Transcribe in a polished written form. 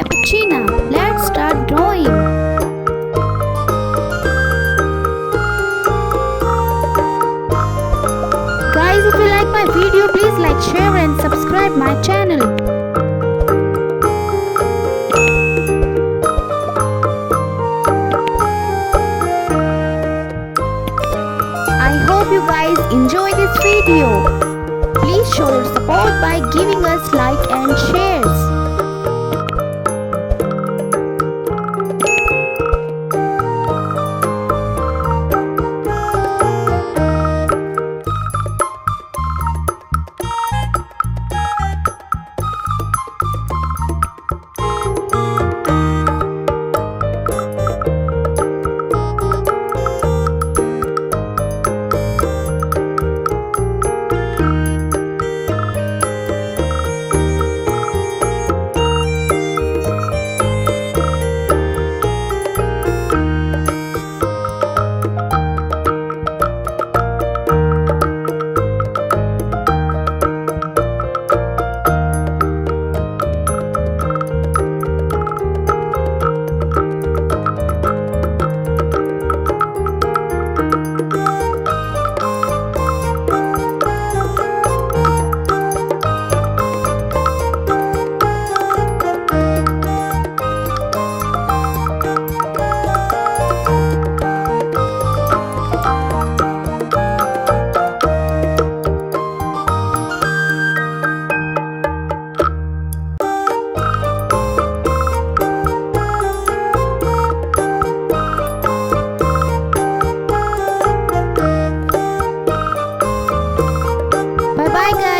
cappuccina. Let's start drawing. Guys, if you like my video, please like, share and subscribe my channel. I hope you guys enjoy this video. Please show your support by giving us like and shares. Bye bye guys.